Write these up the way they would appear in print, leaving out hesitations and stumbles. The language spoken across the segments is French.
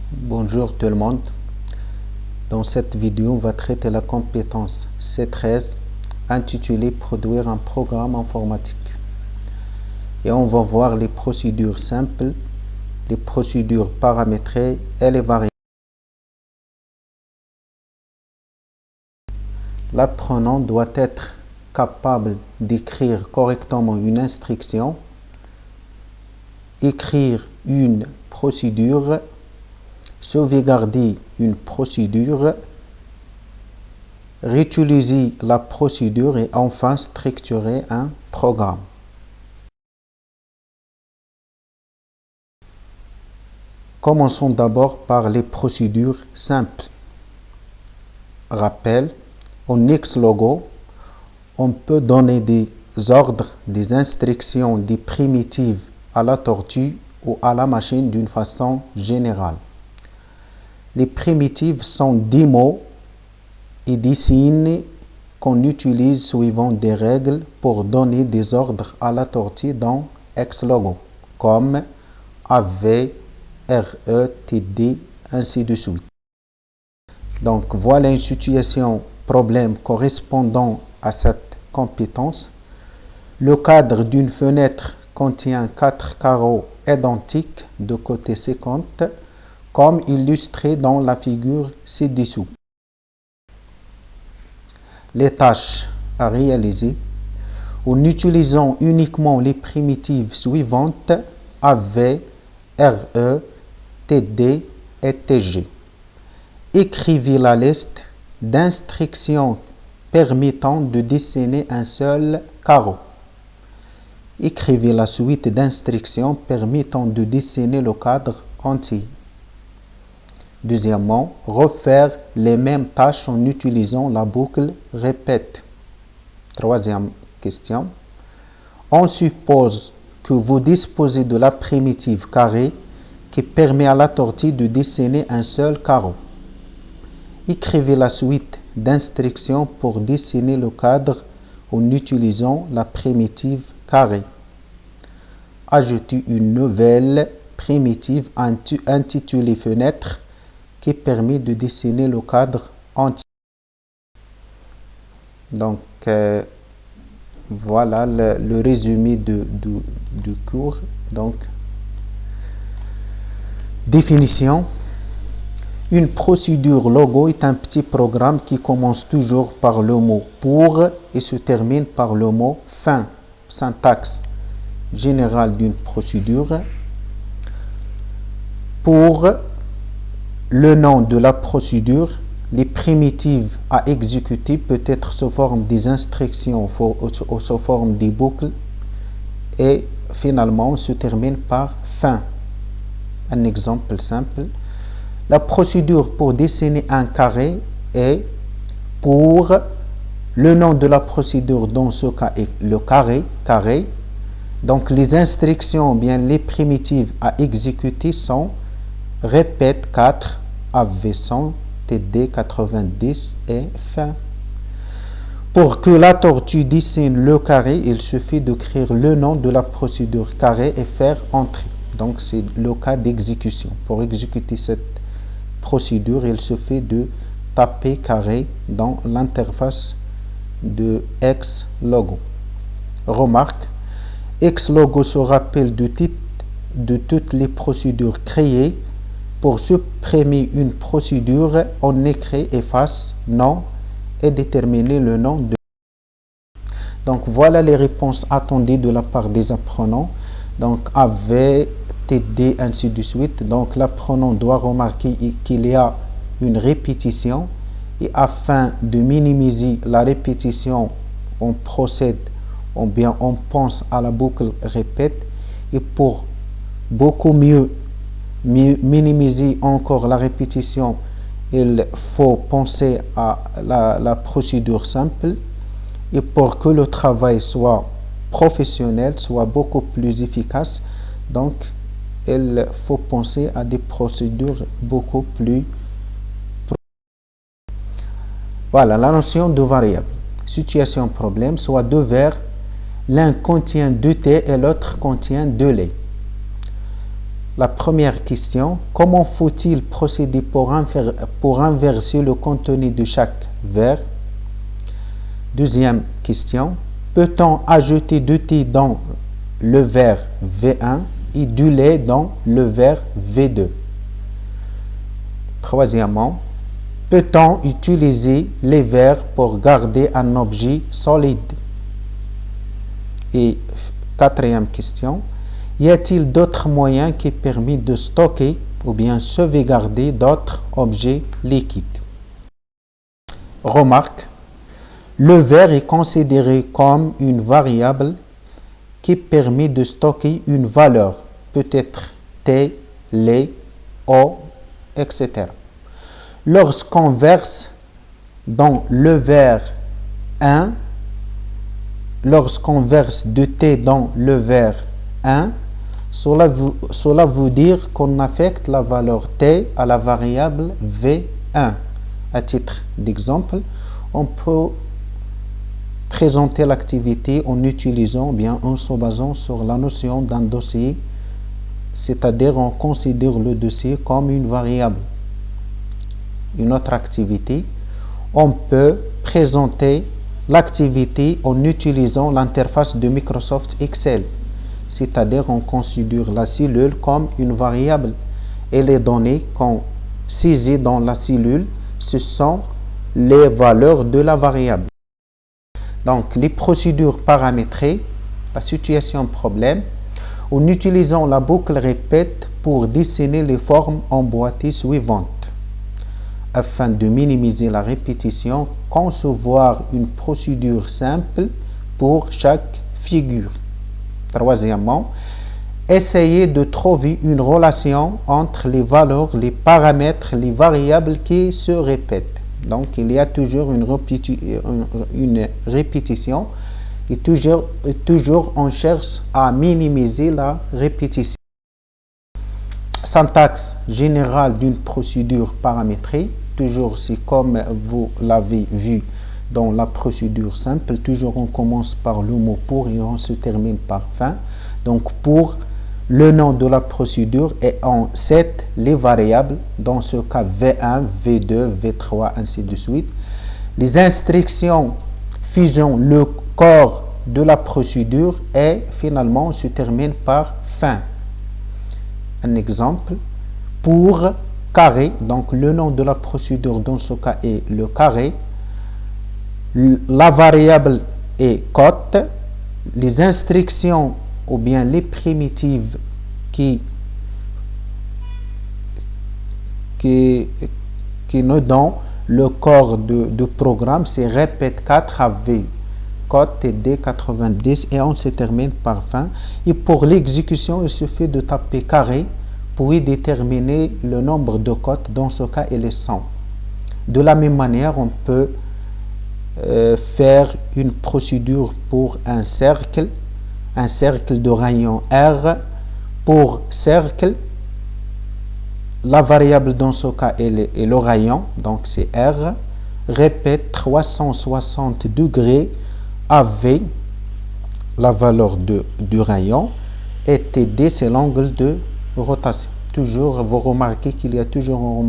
Bonjour tout le monde. Dans cette vidéo, on va traiter la compétence C13 intitulée Produire un programme informatique. Et on va voir les procédures simples, les procédures paramétrées et les variables. L'apprenant doit être capable d'écrire correctement une instruction, écrire une procédure, sauvegarder une procédure, réutiliser la procédure et enfin structurer un programme. Commençons d'abord par les procédures simples. Rappel, en Xlogo, on peut donner des ordres, des instructions, des primitives à la tortue ou à la machine d'une façon générale. Les primitives sont des mots et des signes qu'on utilise suivant des règles pour donner des ordres à la tortue dans Xlogo, comme AV, RE, TD, ainsi de suite. Donc voilà une situation problème correspondant à cette compétence. Le cadre d'une fenêtre contient 4 carreaux identiques de côté 50, comme illustré dans la figure ci-dessous. Les tâches à réaliser en utilisant uniquement les primitives suivantes AV, RE, TD et TG. Écrivez la liste d'instructions permettant de dessiner un seul carreau. Écrivez la suite d'instructions permettant de dessiner le cadre entier. Deuxièmement, refaire les mêmes tâches en utilisant la boucle répète. Troisième question. On suppose que vous disposez de la primitive carré qui permet à la tortue de dessiner un seul carreau. Écrivez la suite d'instructions pour dessiner le cadre en utilisant la primitive carré. Ajoutez une nouvelle primitive intitulée fenêtre qui permet de dessiner le cadre entier. Donc, voilà le résumé du cours. Donc, définition. Une procédure logo est un petit programme qui commence toujours par le mot pour et se termine par le mot fin. Syntaxe générale d'une procédure. Pour le nom de la procédure, les primitives à exécuter peut être sous forme des instructions ou sous forme des boucles et finalement on se termine par fin. Un exemple simple. La procédure pour dessiner un carré est pour le nom de la procédure dans ce cas est le carré. Donc les instructions, bien les primitives à exécuter sont répète 4, AV100, TD 90 et fin. Pour que la tortue dessine le carré, il suffit d'écrire le nom de la procédure carré et faire entrer. Donc c'est le cas d'exécution. Pour exécuter cette procédure, il suffit de taper carré dans l'interface de Xlogo. Remarque, Xlogo se rappelle de toutes les procédures créées. Pour supprimer une procédure, on écrit efface nom et déterminer le nom de. Donc voilà les réponses attendues de la part des apprenants. Donc AV, TD, ainsi de suite. Donc l'apprenant doit remarquer qu'il y a une répétition et afin de minimiser la répétition, on procède, ou bien on pense à la boucle répète et pour beaucoup mieux minimiser encore la répétition, il faut penser à la procédure simple et pour que le travail soit professionnel, soit beaucoup plus efficace, donc il faut penser à des procédures beaucoup plus. Voilà la notion de variable. Situation problème, soit deux verres, l'un contient 2 thé et l'autre contient 2 laits. La première question, comment faut-il procéder pour inverser le contenu de chaque vers? Deuxième question, peut-on ajouter du thé dans le vers V1 et du lait dans le vers V2? Troisièmement, peut-on utiliser les vers pour garder un objet solide? Et quatrième question, y a-t-il d'autres moyens qui permettent de stocker ou bien sauvegarder d'autres objets liquides? Remarque, le vers est considéré comme une variable qui permet de stocker une valeur, peut-être T, lait, eau, etc. Lorsqu'on verse dans le vers 1, lorsqu'on verse de T dans le vers 1, cela veut dire qu'on affecte la valeur T à la variable V1. À titre d'exemple, on peut présenter l'activité en utilisant, bien en se basant sur la notion d'un dossier, c'est-à-dire on considère le dossier comme une variable. Une autre activité, on peut présenter l'activité en utilisant l'interface de Microsoft Excel, c'est-à-dire on considère la cellule comme une variable et les données qu'on saisit dans la cellule, ce sont les valeurs de la variable. Donc, les procédures paramétrées, la situation problème, en utilisant la boucle répète pour dessiner les formes emboîtées suivantes. Afin de minimiser la répétition, concevoir une procédure simple pour chaque figure. Troisièmement, essayer de trouver une relation entre les valeurs, les paramètres, les variables qui se répètent. Donc, il y a toujours une répétition et toujours on cherche à minimiser la répétition. Syntaxe générale d'une procédure paramétrée, toujours c'est comme vous l'avez vu dans la procédure simple, toujours on commence par le mot pour et on se termine par fin. Donc, pour le nom de la procédure et on set les variables, dans ce cas V1, V2, V3, ainsi de suite. Les instructions fusionnent le corps de la procédure et finalement on se termine par fin. Un exemple, pour carré, donc le nom de la procédure dans ce cas est le carré, la variable est cote, les instructions ou bien les primitives qui nous donnent le corps de programme, c'est répète 4 AV, code TD90 et on se termine par fin. Et pour l'exécution, il suffit de taper carré, puis déterminer le nombre de codes, dans ce cas il est 100. De la même manière, on peut faire une procédure pour un cercle de rayon R. Pour cercle, la variable dans ce cas est le rayon, donc c'est R. Répète 360 degrés AV, la valeur du rayon, et TD c'est l'angle de rotation. Toujours, vous remarquez qu'il y a toujours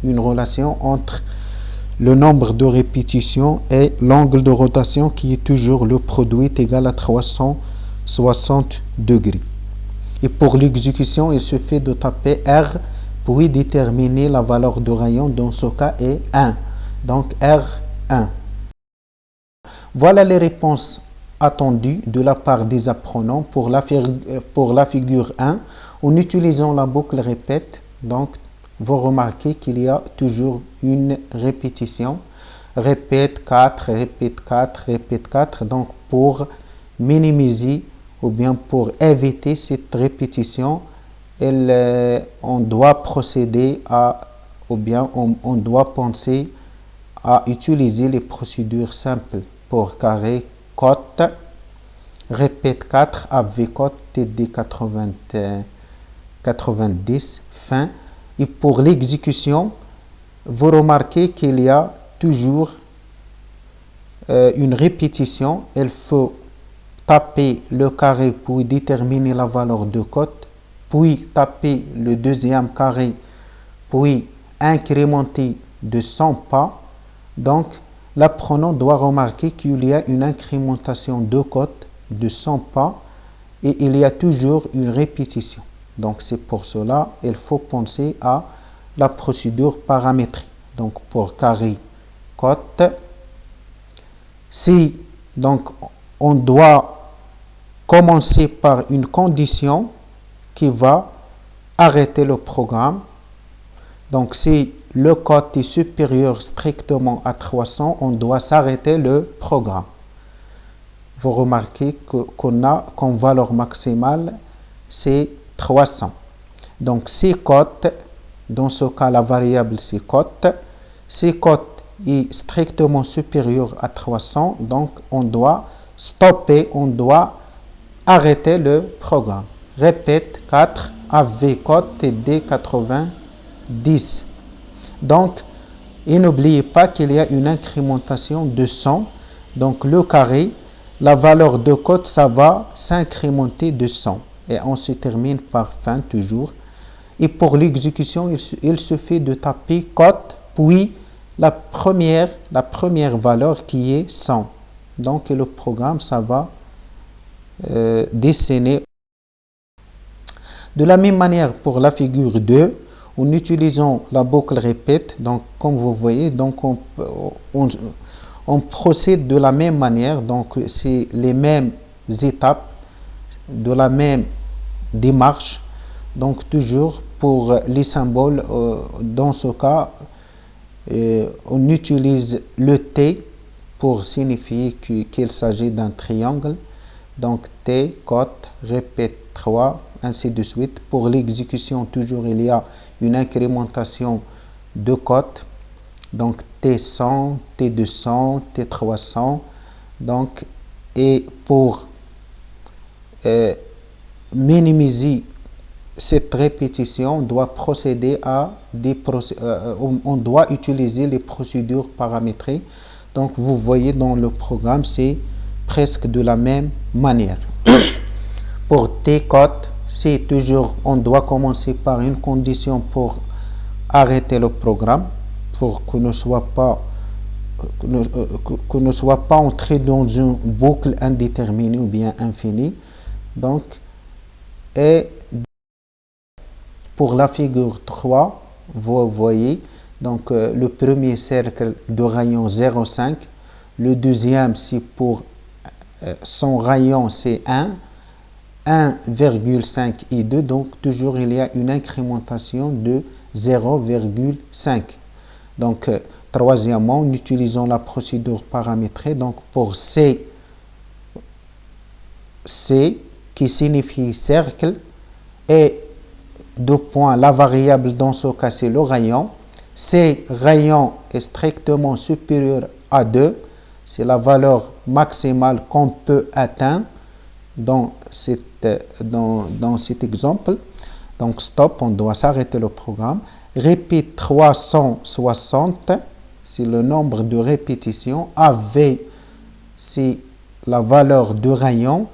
une relation entre le nombre de répétitions et l'angle de rotation qui est toujours le produit égal à 360 degrés. Et pour l'exécution, il suffit de taper R, puis déterminer la valeur de rayon, dans ce cas est 1. Donc R1. Voilà les réponses attendues de la part des apprenants pour la figure 1. En utilisant la boucle répète, donc vous remarquez qu'il y a toujours une répétition. Répète 4, répète 4, répète 4. Donc pour minimiser ou bien pour éviter cette répétition, on doit procéder ou bien on doit penser à utiliser les procédures simples pour carré, cote, répète 4, AV cote, TD 90, fin. Et pour l'exécution, vous remarquez qu'il y a toujours une répétition. Il faut taper le carré pour déterminer la valeur de cote, puis taper le deuxième carré, puis incrémenter de 100 pas. Donc, l'apprenant doit remarquer qu'il y a une incrémentation de code de 100 pas et il y a toujours une répétition. Donc, c'est pour cela qu'il faut penser à la procédure paramétrique. Donc, pour carré code, si donc on doit commencer par une condition qui va arrêter le programme. Donc, si le code est supérieur strictement à 300, on doit s'arrêter le programme. Vous remarquez qu'on a comme valeur maximale, c'est 300. Donc, si code, dans ce cas, la variable c'est code. Si code est strictement supérieur à 300, donc on doit stopper, on doit arrêter le programme. Répète 4 AV code TD 90. Donc, et n'oubliez pas qu'il y a une incrémentation de 100. Donc, le carré, la valeur de code, ça va s'incrémenter de 100. Et on se termine par fin toujours. Et pour l'exécution, il suffit de taper code, puis la première valeur qui est 100. Donc, le programme, ça va dessiner. De la même manière, pour la figure 2, en utilisant la boucle répète, donc comme vous voyez, donc on procède de la même manière, donc c'est les mêmes étapes, de la même démarche. Donc toujours pour les symboles, dans ce cas, on utilise le T pour signifier qu'il s'agit d'un triangle. Donc T, code, répète 3, ainsi de suite. Pour l'exécution, toujours il y a une incrémentation de code. Donc T100, T200, T300. Donc, et pour minimiser cette répétition, on doit procéder à on doit utiliser les procédures paramétrées. Donc vous voyez dans le programme, c'est presque de la même manière. Pour T-code, c'est toujours, on doit commencer par une condition pour arrêter le programme, pour que ne soit pas entré dans une boucle indéterminée ou bien infinie. Donc, et pour la figure 3, vous voyez, donc le premier cercle de rayon 0,5, le deuxième c'est pour son rayon c'est 1, 1,5 et 2, donc toujours il y a une incrémentation de 0,5. Donc troisièmement, en utilisant la procédure paramétrée, donc pour C qui signifie cercle, et deux points, la variable dans ce cas c'est le rayon. C rayon est strictement supérieur à 2, c'est la valeur maximale qu'on peut atteindre dans cet exemple. Donc stop, on doit s'arrêter le programme. Répète 360, c'est le nombre de répétitions. AV, c'est la valeur de rayon.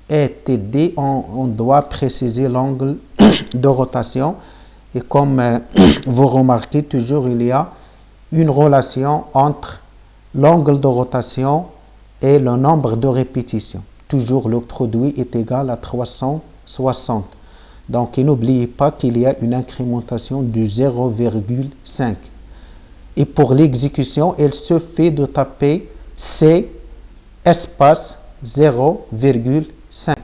Et TD, on doit préciser l'angle de rotation. Et comme vous remarquez, toujours il y a une relation entre l'angle de rotation et le nombre de répétitions. Toujours le produit est égal à 360. Donc n'oubliez pas qu'il y a une incrémentation de 0,5. Et pour l'exécution, il suffit de taper C espace 0,5.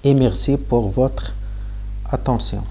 Et merci pour votre attention.